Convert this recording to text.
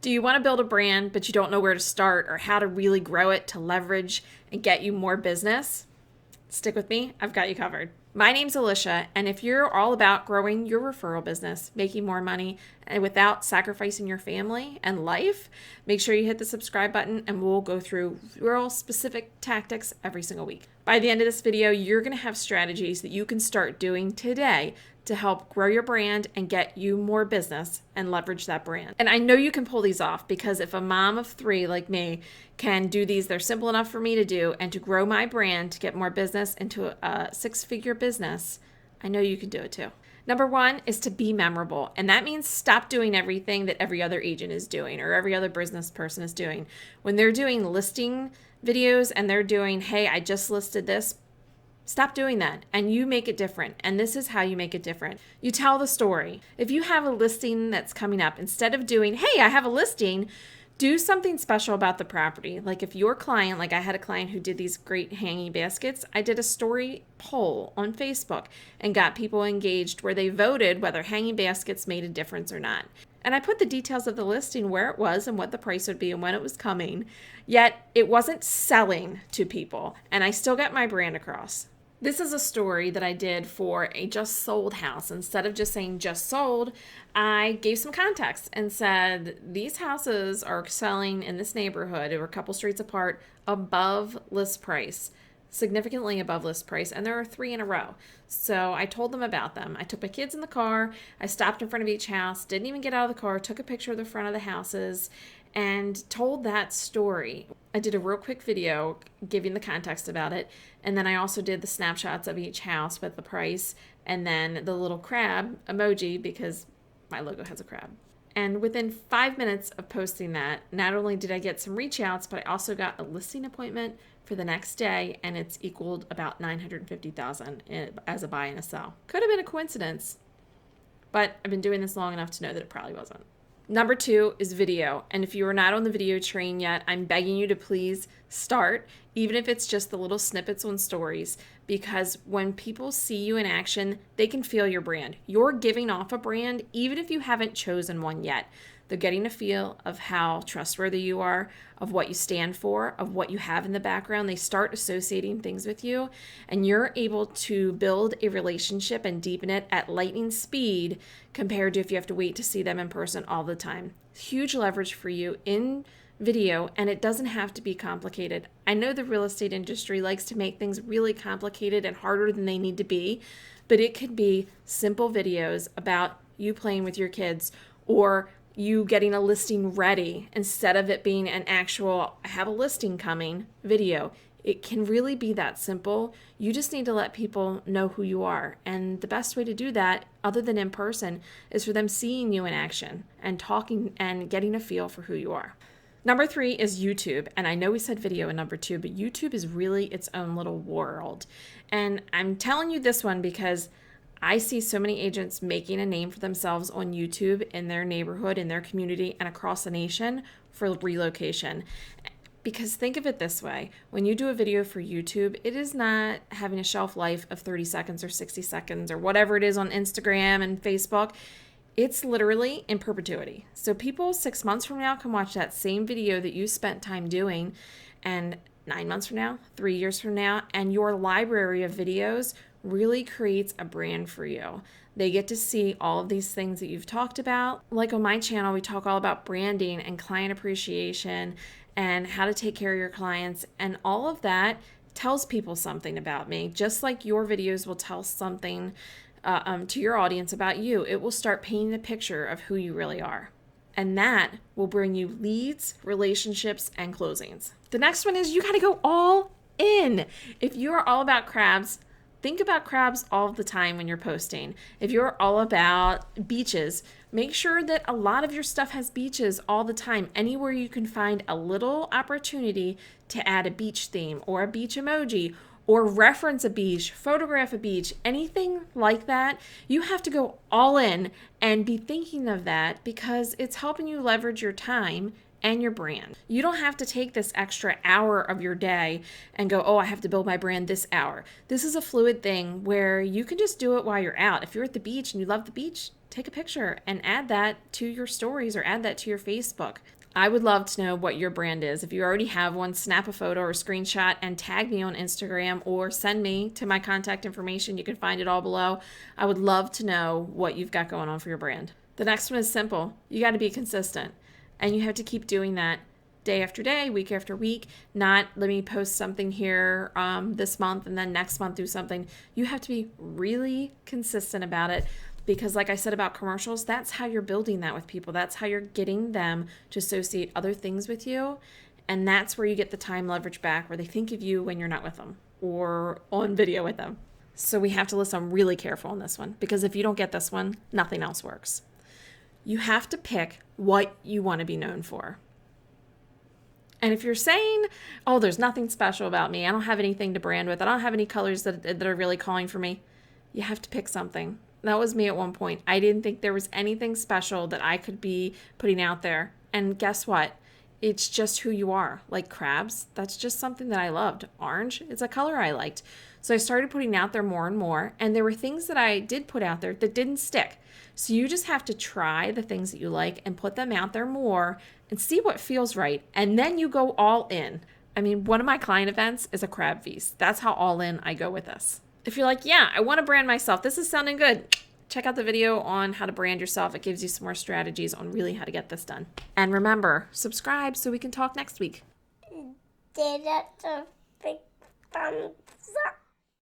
Do you want to build a brand, but you don't know where to start or how to really grow it to leverage and get you more business? Stick with me, I've got you covered. My name's Alisia, and if you're all about growing your referral business, making more money, and without sacrificing your family and life, make sure you hit the subscribe button and we'll go through real specific tactics every single week. By the end of this video, you're going to have strategies that you can start doing today to help grow your brand and get you more business and leverage that brand. And I know you can pull these off because if a mom of 3 like me can do these, they're simple enough for me to do, and to grow my brand to get more business into a 6-figure business, I know you can do it too. Number 1 is to be memorable. And that means stop doing everything that every other agent is doing or every other business person is doing. When they're doing listing videos and they're doing, hey, I just listed this, stop doing that and you make it different. And this is how you make it different. You tell the story. If you have a listing that's coming up, instead of doing, hey, I have a listing, do something special about the property. Like if your client, like I had a client who did these great hanging baskets, I did a story poll on Facebook and got people engaged where they voted whether hanging baskets made a difference or not. And I put the details of the listing, where it was and what the price would be and when it was coming, yet it wasn't selling to people. And I still got my brand across. This is a story that I did for a just sold house. Instead of just saying just sold, I gave some context and said, these houses are selling in this neighborhood, they were a couple streets apart, above list price, significantly above list price, and there are 3 in a row. So I told them about them. I took my kids in the car, I stopped in front of each house, didn't even get out of the car, took a picture of the front of the houses, and told that story. I did a real quick video giving the context about it, and then I also did the snapshots of each house with the price, and then the little crab emoji because my logo has a crab. And within 5 minutes of posting that, not only did I get some reach outs, but I also got a listing appointment for the next day, and it's equaled about $950,000 as a buy and a sell. Could have been a coincidence, but I've been doing this long enough to know that it probably wasn't. Number 2 is video. And if you are not on the video train yet, I'm begging you to please start, even if it's just the little snippets on stories, because when people see you in action, they can feel your brand. You're giving off a brand, even if you haven't chosen one yet. They're getting a feel of how trustworthy you are, of what you stand for, of what you have in the background. They start associating things with you, and you're able to build a relationship and deepen it at lightning speed compared to if you have to wait to see them in person all the time. Huge leverage for you in video, and it doesn't have to be complicated. I know the real estate industry likes to make things really complicated and harder than they need to be, but it could be simple videos about you playing with your kids or you getting a listing ready instead of it being an actual, I have a listing coming video. It can really be that simple. You just need to let people know who you are. And the best way to do that, other than in person, is for them seeing you in action and talking and getting a feel for who you are. Number 3 is YouTube. And I know we said video in number 2, but YouTube is really its own little world. And I'm telling you this one because I see so many agents making a name for themselves on YouTube in their neighborhood, in their community, and across the nation for relocation. Because think of it this way, when you do a video for YouTube, it is not having a shelf life of 30 seconds or 60 seconds or whatever it is on Instagram and Facebook. It's literally in perpetuity. So people 6 months from now can watch that same video that you spent time doing, and 9 months from now, 3 years from now, and your library of videos really creates a brand for you. They get to see all of these things that you've talked about. Like on my channel, we talk all about branding and client appreciation and how to take care of your clients, and all of that tells people something about me, just like your videos will tell something to your audience about you. It will start painting a picture of who you really are. And that will bring you leads, relationships, and closings. The next one is you got to go all in. If you are all about crabs, think about crabs all the time when you're posting. If you're all about beaches, make sure that a lot of your stuff has beaches all the time. Anywhere you can find a little opportunity to add a beach theme or a beach emoji or reference a beach, photograph a beach, anything like that, you have to go all in and be thinking of that because it's helping you leverage your time and your brand. You don't have to take this extra hour of your day and go, oh, I have to build my brand this hour. This is a fluid thing where you can just do it while you're out. If you're at the beach and you love the beach, take a picture and add that to your stories or add that to your Facebook. I would love to know what your brand is. If you already have one, snap a photo or a screenshot and tag me on Instagram or send me to my contact information. You can find it all below. I would love to know what you've got going on for your brand. The next one is simple. You got to be consistent, and you have to keep doing that day after day, week after week. Not let me post something here this month and then next month do something. You have to be really consistent about it. Because like I said about commercials, that's how you're building that with people. That's how you're getting them to associate other things with you. And that's where you get the time leverage back, where they think of you when you're not with them or on video with them. So we have to listen really careful on this one, because if you don't get this one, nothing else works. You have to pick what you want to be known for. And if you're saying, oh, there's nothing special about me, I don't have anything to brand with, I don't have any colors that are really calling for me, you have to pick something. That was me at one point. I didn't think there was anything special that I could be putting out there. And guess what? It's just who you are. Like crabs, that's just something that I loved. Orange, it's a color I liked. So I started putting out there more and more. And there were things that I did put out there that didn't stick. So you just have to try the things that you like and put them out there more and see what feels right. And then you go all in. I mean, one of my client events is a crab feast. That's how all in I go with this. If you're like, yeah, I want to brand myself, this is sounding good, check out the video on how to brand yourself. It gives you some more strategies on really how to get this done. And remember, subscribe so we can talk next week. Did it a big thumbs up.